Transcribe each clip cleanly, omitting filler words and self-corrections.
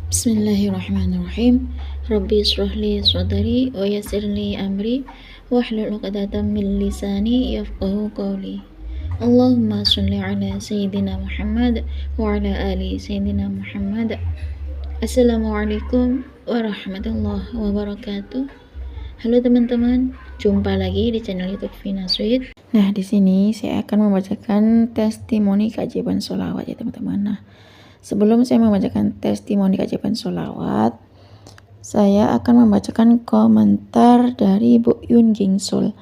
Bismillahirrahmanirrahim. Rabbi israh li sadri wa yassir li amri wahlul 'uqdatam min lisani yafqahu qawli. Allahumma shalli ala sayyidina Muhammad wa ala ali sayyidina Muhammad. Assalamualaikum warahmatullahi wabarakatuh. Halo teman-teman, jumpa lagi di channel YouTube Vina Sweet. Nah, di sini saya akan membacakan testimoni keajaiban sholawat ya teman-teman. Nah, sebelum saya membacakan testimoni keajaiban sholawat, saya akan membacakan komentar dari Bu Yun Gingsul.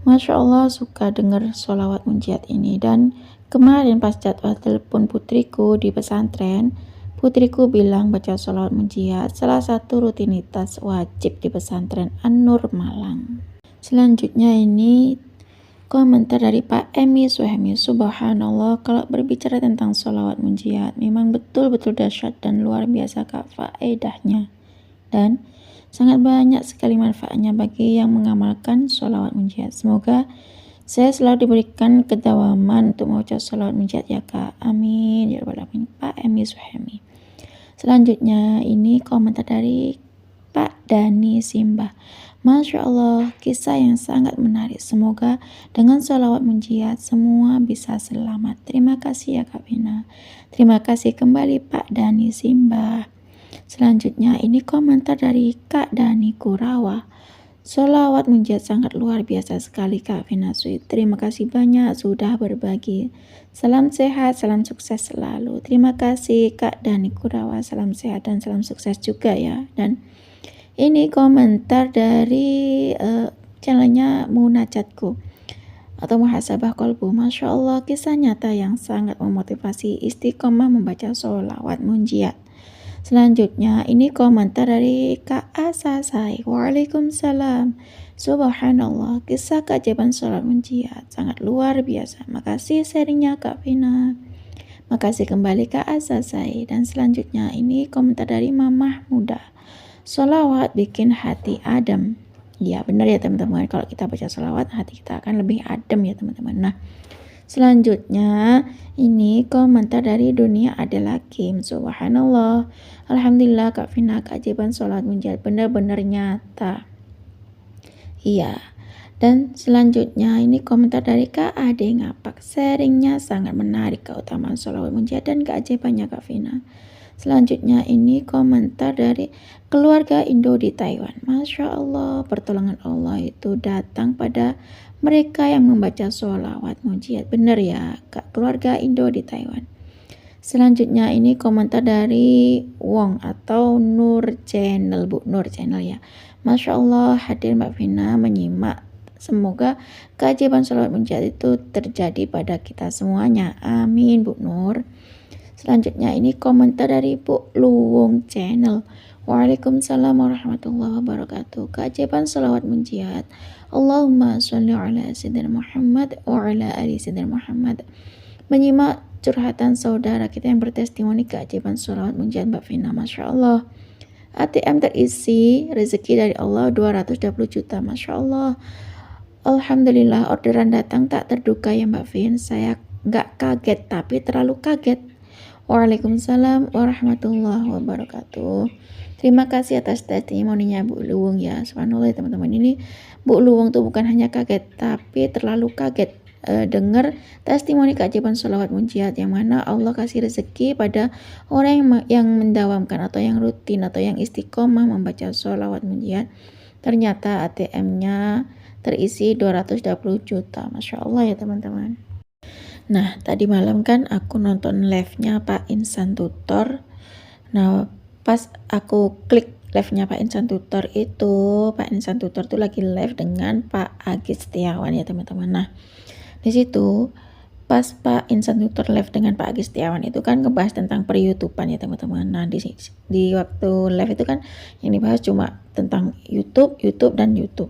Masya Allah suka dengar sholawat munjiat ini. Dan kemarin pas jadwal telepon putriku di pesantren, putriku bilang baca sholawat munjiat salah satu rutinitas wajib di pesantren An-Nur Malang. Selanjutnya ini komentar dari Pak Emi Suhemi. Subhanallah, kalau berbicara tentang sholawat munjiat memang betul-betul dahsyat dan luar biasa Kak faedahnya, dan sangat banyak sekali manfaatnya bagi yang mengamalkan sholawat munjiat. Semoga saya selalu diberikan kedawaman untuk membaca sholawat munjiat ya Kak, amin ya rabbal alamin. Pak Emi Suhemi. Selanjutnya ini komentar dari Pak Dani Simbah. Masya Allah, kisah yang sangat menarik. Semoga dengan sholawat munjiat semua bisa selamat. Terima kasih ya Kak Vina. Terima kasih kembali Pak Dani Simbah. Selanjutnya ini komentar dari Kak Dani Kurawa. Sholawat munjiat sangat luar biasa sekali Kak Vina Sweet. Terima kasih banyak sudah berbagi. Salam sehat, salam sukses selalu. Terima kasih Kak Dani Kurawa. Salam sehat dan salam sukses juga ya. Dan ini komentar dari channelnya Munajatku atau Muhasabah Kolbu. Masya Allah, kisah nyata yang sangat memotivasi istiqomah membaca sholawat munjiat. Selanjutnya ini komentar dari Kak Asasai. Waalaikumsalam. Subhanallah, kisah keajaiban sholawat munjiat sangat luar biasa. Makasih sharingnya Kak Vina. Makasih kembali Kak Asasai. Dan selanjutnya ini komentar dari Mamah Muda. Sholawat bikin hati adem. Ya benar ya teman-teman, kalau kita baca sholawat hati kita akan lebih adem ya teman-teman. Nah, selanjutnya ini komentar dari Dunia adalah Kim. Subhanallah, alhamdulillah Kak Vina, keajaiban sholawat munjiat benar-benar nyata. Iya. Dan selanjutnya ini komentar dari Kak Ade Ngapak. Sharingnya sangat menarik keutamaan sholawat munjiat dan keajaibannya Kak Vina. Selanjutnya ini komentar dari keluarga Indo di Taiwan. Masya Allah, pertolongan Allah itu datang pada mereka yang membaca sholawat munjiat. Benar ya Kak, keluarga Indo di Taiwan. Selanjutnya ini komentar dari Wong atau Nur Channel, Bu Nur Channel ya. Masya Allah, hadir Mbak Vina menyimak. Semoga keajaiban sholawat munjiat itu terjadi pada kita semuanya. Amin Bu Nur. Selanjutnya ini komentar dari Bu Luwung Channel. Waalaikumsalam warahmatullahi wabarakatuh. Keajaiban sholawat munjiat. Allahumma sholli ala sayyidina Muhammad wa ala ali sayyidina Muhammad. Menyimak curhatan saudara kita yang bertestimoni keajaiban sholawat munjiat Mbak Vina. Masya Allah. ATM terisi rezeki dari Allah 220 juta. Masya Allah. Alhamdulillah, orderan datang tak terduga ya Mbak Vin. Saya nggak kaget tapi terlalu kaget. Waalaikumsalam warahmatullahi wabarakatuh. Terima kasih atas testimoninya Bu Luwung ya. Subhanallah teman-teman, ini Bu Luwung tuh bukan hanya kaget tapi terlalu kaget dengar testimoni keajaiban sholawat munjiat yang mana Allah kasih rezeki pada orang yang mendawamkan atau yang rutin atau yang istiqomah membaca sholawat munjiat. Ternyata ATM-nya terisi 220 juta. Masya Allah ya teman-teman. Nah, tadi malam kan aku nonton live-nya Pak Insan Tutor. Nah, pas aku klik live-nya Pak Insan Tutor itu, Pak Insan Tutor tuh lagi live dengan Pak Agis Setiawan ya teman-teman. Nah, di situ pas Pak Insan Tutor live dengan Pak Agis Setiawan itu kan ngebahas tentang per-YouTubean ya teman-teman. Nah, di waktu live itu kan yang dibahas cuma tentang YouTube dan YouTube.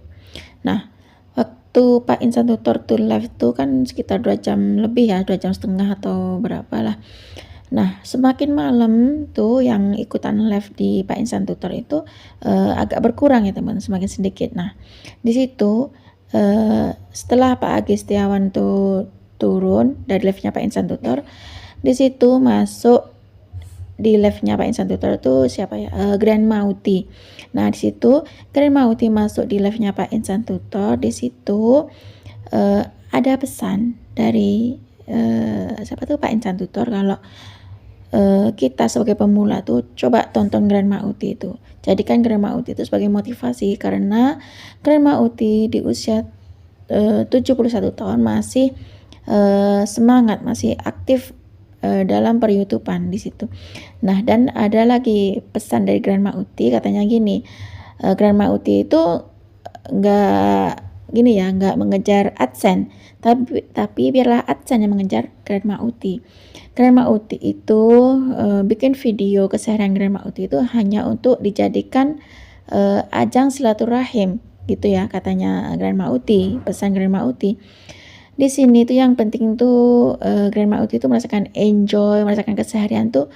Nah, waktu Pak Insan Tutor tuh live tuh kan sekitar 2 jam lebih ya, 2 jam setengah atau berapa lah. Nah, semakin malam tuh yang ikutan live di Pak Insan Tutor itu agak berkurang ya teman, semakin sedikit. Nah, di situ setelah Pak Agis Setiawan tuh turun dari live-nya Pak Insan Tutor, di situ masuk di live-nya Pak Insan Tutor itu siapa ya? Grand Mauti. Nah, di situ Grand Mauti masuk di live-nya Pak Insan Tutor. Di situ ada pesan dari siapa tuh Pak Insan Tutor kalau kita sebagai pemula tuh coba tonton Grand Mauti itu. Jadikan Grand Mauti itu sebagai motivasi karena Grand Mauti di usia 71 tahun masih semangat, masih aktif dalam per-YouTubean di situ. Nah, dan ada lagi pesan dari Grand Mauti, katanya gini, Grand Mauti itu nggak mengejar AdSense, tapi biarlah AdSense yang mengejar Grand Mauti. Grand Mauti itu bikin video keseharian Grand Mauti itu hanya untuk dijadikan ajang silaturahim gitu ya, katanya Grand Mauti, pesan Grand Mauti. Di sini tuh yang penting tuh Grand Mauti itu merasakan enjoy, merasakan keseharian tuh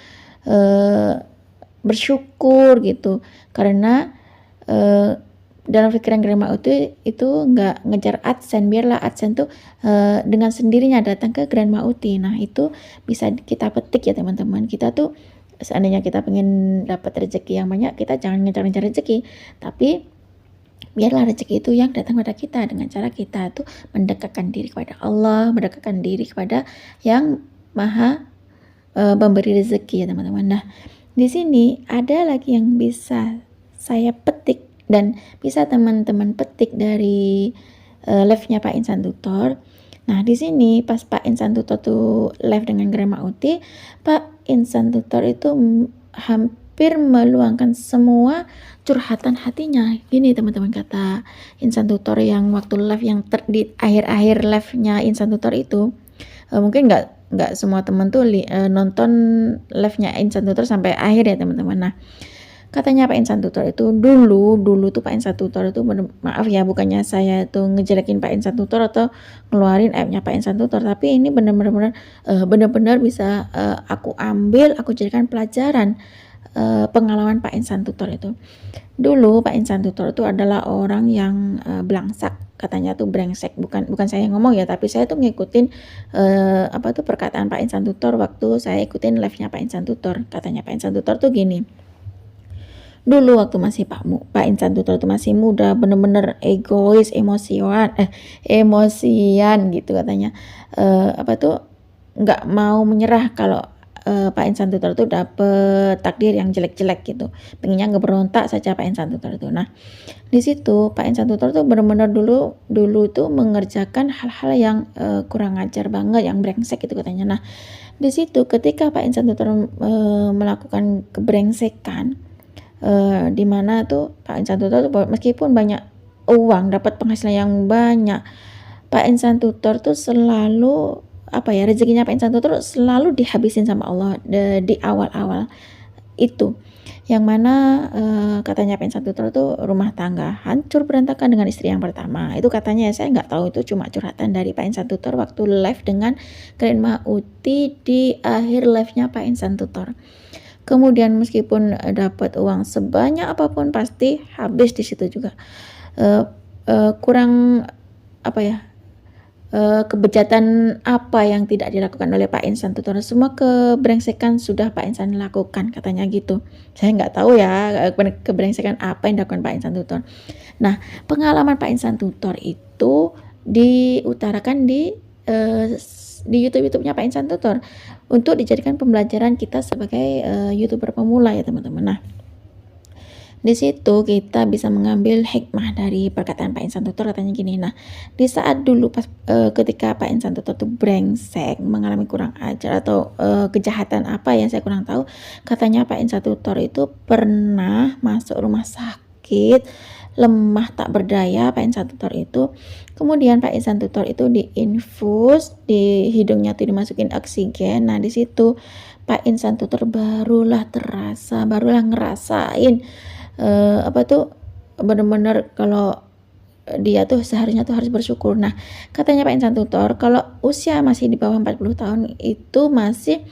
bersyukur gitu, karena dalam pikiran Grand Mauti itu nggak ngejar AdSense, biarlah AdSense tuh dengan sendirinya datang ke Grand Mauti. Nah, itu bisa kita petik ya teman-teman. Kita tuh seandainya kita pengen dapat rezeki yang banyak, kita jangan ngejar-ngejar rezeki, tapi biarlah rezeki itu yang datang pada kita dengan cara kita tuh mendekatkan diri kepada Allah, mendekatkan diri kepada yang Maha memberi rezeki ya teman-teman. Nah, di sini ada lagi yang bisa saya petik dan bisa teman-teman petik dari live-nya Pak Insan Tutor. Nah, di sini pas Pak Insan Tutor tuh live dengan Grand Mauti, Pak Insan Tutor itu hampir meluangkan semua curhatan hatinya. Gini teman-teman, kata Insan Tutor yang waktu live yang di akhir-akhir live-nya Insan Tutor itu, mungkin nggak semua teman tuh nonton live-nya Insan Tutor sampai akhir ya teman-teman. Nah, katanya Pak Insan Tutor itu dulu tuh Pak Insan Tutor itu maaf ya, bukannya saya tuh ngejelekin Pak Insan Tutor atau ngeluarin aibnya Pak Insan Tutor, tapi ini benar-benar bisa aku jadikan pelajaran pengalaman Pak Insan Tutor itu. Dulu Pak Insan Tutor itu adalah orang yang belangsak, katanya tuh brengsek. Bukan saya yang ngomong ya, tapi saya tuh ngikutin perkataan Pak Insan Tutor waktu saya ikutin live-nya Pak Insan Tutor. Katanya Pak Insan Tutor tuh gini, dulu waktu masih Pak Insan Tutor itu masih muda, bener-bener egois, emosian gitu katanya, nggak mau menyerah kalau Pak Insan Tutor itu dapet takdir yang jelek-jelek gitu, pengennya ngeberontak saja Pak Insan Tutor itu. Nah, di situ Pak Insan Tutor tuh benar-benar dulu tuh mengerjakan hal-hal yang kurang ajar banget, yang brengsek gitu katanya. Nah, di situ ketika Pak Insan Tutor melakukan kebrengsekan, di mana tuh Pak Insan Tutor tuh meskipun banyak uang, dapat penghasilan yang banyak, Pak Insan Tutor tuh selalu rezekinya Pak Insan Tutor selalu dihabisin sama Allah di awal-awal itu, yang mana katanya Pak Insan Tutor tuh rumah tangga hancur berantakan dengan istri yang pertama. Itu katanya, saya nggak tahu, itu cuma curhatan dari Pak Insan Tutor waktu live dengan Grand Mauti di akhir live-nya Pak Insan Tutor. Kemudian meskipun dapat uang sebanyak apapun pasti habis di situ juga. Kurang kebejatan apa yang tidak dilakukan oleh Pak Insan Tutor, semua kebrengsekan sudah Pak Insan lakukan, katanya gitu. Saya nggak tahu ya kebrengsekan apa yang dilakukan Pak Insan Tutor. Nah, pengalaman Pak Insan Tutor itu diutarakan di YouTube-nya Pak Insan Tutor untuk dijadikan pembelajaran kita sebagai YouTuber pemula ya teman-teman. Nah, di situ kita bisa mengambil hikmah dari perkataan Pak Insan Tutor, katanya gini. Nah, di saat dulu pas ketika Pak Insan Tutor tuh brengsek, mengalami kurang ajar atau kejahatan apa yang saya kurang tahu, katanya Pak Insan Tutor itu pernah masuk rumah sakit, lemah tak berdaya Pak Insan Tutor itu. Kemudian Pak Insan Tutor itu diinfus, di hidungnya tuh dimasukin oksigen. Nah, di situ Pak Insan Tutor barulah ngerasain benar-benar kalau dia tuh seharusnya tuh harus bersyukur. Nah, katanya Pak Insan Tutor kalau usia masih di bawah 40 tahun itu masih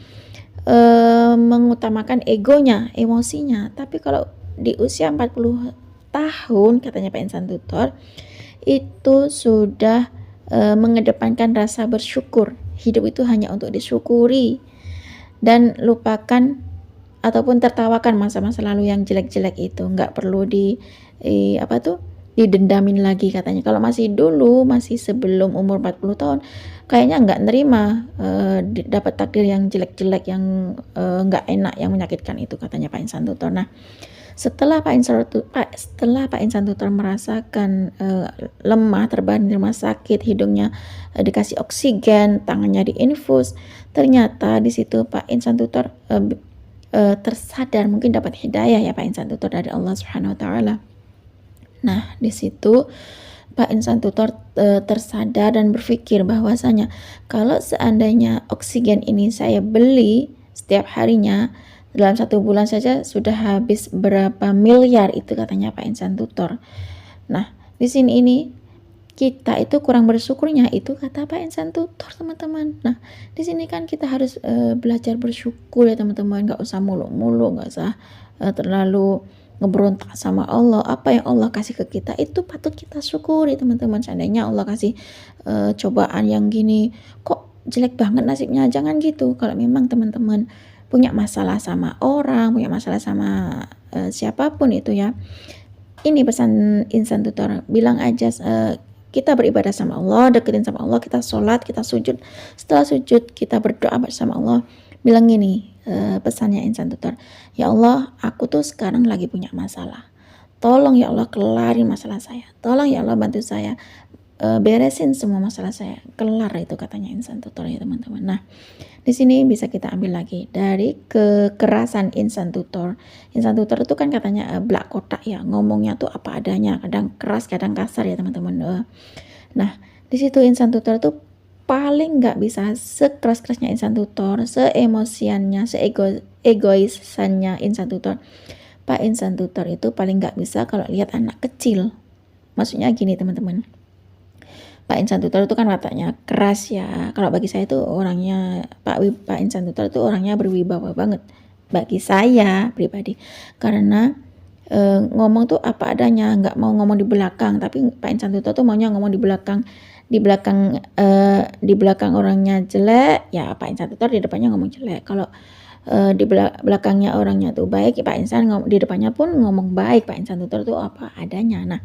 mengutamakan egonya, emosinya. Tapi kalau di usia 40 tahun, katanya Pak Insan Tutor, itu sudah mengedepankan rasa bersyukur. Hidup itu hanya untuk disyukuri dan lupakan ataupun tertawakan masa-masa lalu yang jelek-jelek itu, nggak perlu didendamin lagi katanya. Kalau masih dulu, masih sebelum umur 40 tahun, kayaknya nggak nerima dapat takdir yang jelek-jelek, yang nggak enak, yang menyakitkan itu, katanya Pak Insan Tutor. Nah, setelah Pak Insan Tutor merasakan lemah, terbaring di rumah sakit, hidungnya dikasih oksigen, tangannya diinfus, ternyata di situ Pak Insan Tutor tersadar, mungkin dapat hidayah ya Pak Insan Tutor dari Allah Subhanahu wa taala. Nah, di situ Pak Insan Tutor tersadar dan berpikir bahwasanya kalau seandainya oksigen ini saya beli setiap harinya, dalam 1 bulan saja sudah habis berapa miliar itu, katanya Pak Insan Tutor. Nah, di sini ini kita itu kurang bersyukurnya itu, kata Pak Insan Tutor, teman-teman. Nah, di sini kan kita harus belajar bersyukur ya teman-teman, nggak usah mulu-mulu, nggak usah terlalu ngeberontak sama Allah. Apa yang Allah kasih ke kita itu patut kita syukuri teman-teman. Seandainya Allah kasih cobaan yang gini, kok jelek banget nasibnya, jangan gitu. Kalau memang teman-teman punya masalah sama orang, punya masalah sama siapapun itu ya, ini pesan Insan Tutor, bilang aja kita beribadah sama Allah, deketin sama Allah, kita sholat, kita sujud. Setelah sujud kita berdoa bersama Allah, bilang gini pesannya Insan Tutor, ya Allah, aku tuh sekarang lagi punya masalah, tolong ya Allah kelarin masalah saya, tolong ya Allah bantu saya beresin semua masalah saya, kelar itu, katanya Insan Tutor ya teman-teman. Nah, di sini bisa kita ambil lagi dari kekerasan Insan Tutor. Insan Tutor itu kan katanya belak kotak ya, ngomongnya tuh apa adanya, kadang keras, kadang kasar ya teman-teman. Nah, di situ Insan Tutor itu paling nggak bisa sekeras-kerasnya Insan Tutor, seemosiannya, seegoisannya Insan Tutor. Pak Insan Tutor itu paling nggak bisa kalau lihat anak kecil. Maksudnya gini teman-teman, Pak Insan Tutor itu kan wataknya keras ya. Kalau bagi saya itu orangnya Pak Insan Tutor itu orangnya berwibawa banget bagi saya pribadi, karena ngomong tuh apa adanya, nggak mau ngomong di belakang. Tapi Pak Insan Tutor tuh maunya ngomong di belakang, di belakang orangnya jelek ya Pak Insan Tutor di depannya ngomong jelek. Kalau di belakangnya orangnya tuh baik, Pak Insan di depannya pun ngomong baik. Pak Insan Tutor tuh apa adanya. Nah,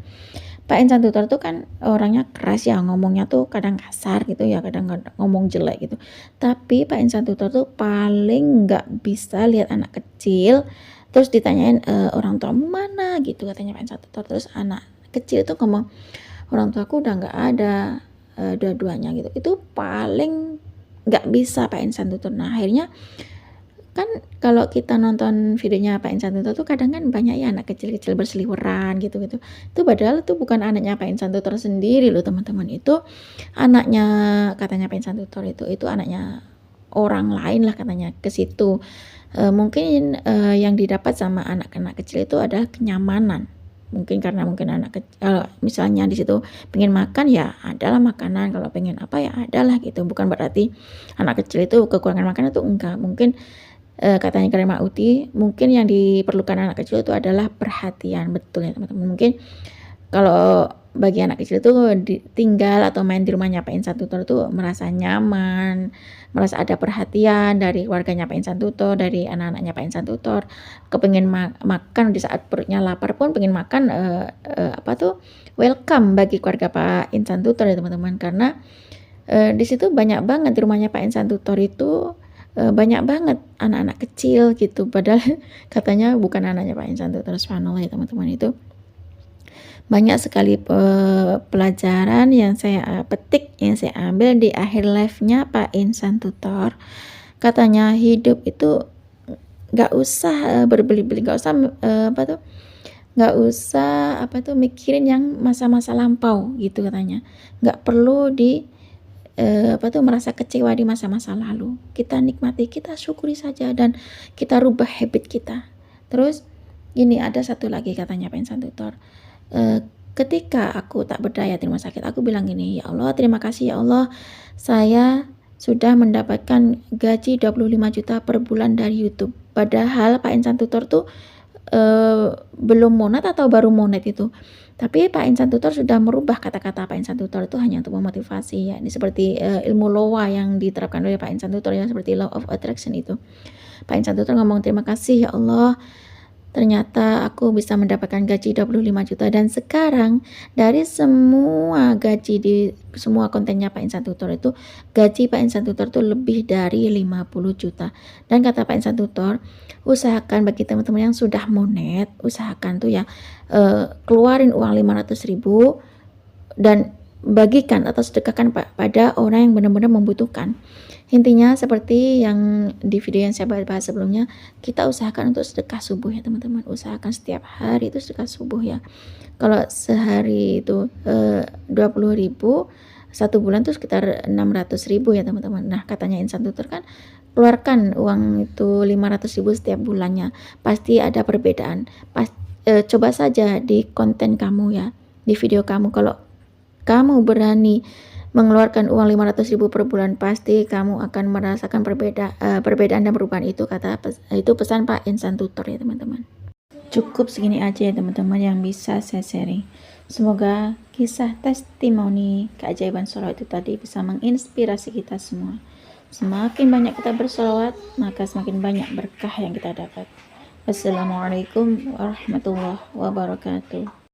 Pak Insan Tutor tuh kan orangnya keras ya, ngomongnya tuh kadang kasar gitu ya, kadang ngomong jelek gitu. Tapi Pak Insan Tutor tuh paling nggak bisa lihat anak kecil terus ditanyain orang tua mana gitu, katanya Pak Insan Tutor. Terus anak kecil itu ngomong, orang tuaku udah nggak ada dua-duanya gitu. Itu paling nggak bisa Pak Insan Tutor. Nah, akhirnya kan kalau kita nonton videonya Pak Insan Tutor tuh kadang kan banyak ya anak kecil-kecil berseliweran gitu-gitu. Itu padahal itu bukan anaknya Pak Insan Tutor sendiri loh teman-teman. Itu anaknya, katanya Pak Insan Tutor itu anaknya orang lain lah katanya ke situ. Mungkin yang didapat sama anak-anak kecil itu adalah kenyamanan. Mungkin karena anak kecil misalnya di situ pengen makan ya adalah makanan, kalau pengen apa ya adalah gitu. Bukan berarti anak kecil itu kekurangan makanan, itu enggak. Mungkin katanya Karima Uti, mungkin yang diperlukan anak kecil itu adalah perhatian. Betul ya teman-teman. Mungkin kalau bagi anak kecil itu tinggal atau main di rumahnya Pak Insan Tutor itu merasa nyaman, merasa ada perhatian dari keluarganya Pak Insan Tutor, dari anak-anaknya Pak Insan Tutor. Kepengen makan di saat perutnya lapar pun pengen makan, welcome bagi keluarga Pak Insan Tutor ya teman-teman. Karena di situ banyak banget di rumahnya Pak Insan Tutor itu banyak banget anak-anak kecil gitu, padahal katanya bukan anaknya Pak Insan Tutor. Subhanallah ya teman-teman. Itu banyak sekali pelajaran yang saya petik, yang saya ambil di akhir live-nya Pak Insan Tutor. Katanya hidup itu nggak usah berbeli-beli, nggak usah nggak usah mikirin yang masa-masa lampau gitu katanya. Nggak perlu merasa kecewa di masa-masa lalu. Kita nikmati, kita syukuri saja, dan kita rubah habit kita. Terus ini ada satu lagi katanya Pak Insan Tutor, ketika aku tak berdaya di rumah sakit, aku bilang gini, ya Allah, terima kasih ya Allah, saya sudah mendapatkan gaji 25 juta per bulan dari YouTube. Padahal Pak Insan Tutor tuh belum monet atau baru monet itu. Tapi Pak Insan Tutor sudah merubah kata-kata Pak Insan Tutor itu hanya untuk memotivasi ya. Ini seperti ilmu loa yang diterapkan oleh Pak Insan Tutor ya, seperti law of attraction itu. Pak Insan Tutor ngomong terima kasih ya Allah, ternyata aku bisa mendapatkan gaji 25 juta, dan sekarang dari semua gaji di semua kontennya Pak Insan Tutor itu, gaji Pak Insan Tutor itu lebih dari 50 juta. Dan kata Pak Insan Tutor, usahakan bagi teman-teman yang sudah monet, usahakan tuh ya keluarin uang 500.000 dan bagikan atau sedekahkan pada orang yang benar-benar membutuhkan. Intinya seperti yang di video yang saya bahas sebelumnya, kita usahakan untuk sedekah subuh ya teman-teman. Usahakan setiap hari itu sedekah subuh ya. Kalau sehari itu 20.000, satu bulan itu sekitar 600.000 ya teman-teman. Nah katanya Insan Tutor kan, keluarkan uang itu 500.000 setiap bulannya. Pasti ada perbedaan. Coba saja di konten kamu ya, di video kamu, kalau kamu berani mengeluarkan uang 500.000 per bulan, pasti kamu akan merasakan perbedaan dan perubahan itu, itu pesan Pak Insan Tutor ya teman-teman. Cukup segini aja ya teman-teman yang bisa saya sharing. Semoga kisah testimoni keajaiban sholawat itu tadi bisa menginspirasi kita semua. Semakin banyak kita bersolawat, maka semakin banyak berkah yang kita dapat. Wassalamualaikum warahmatullahi wabarakatuh.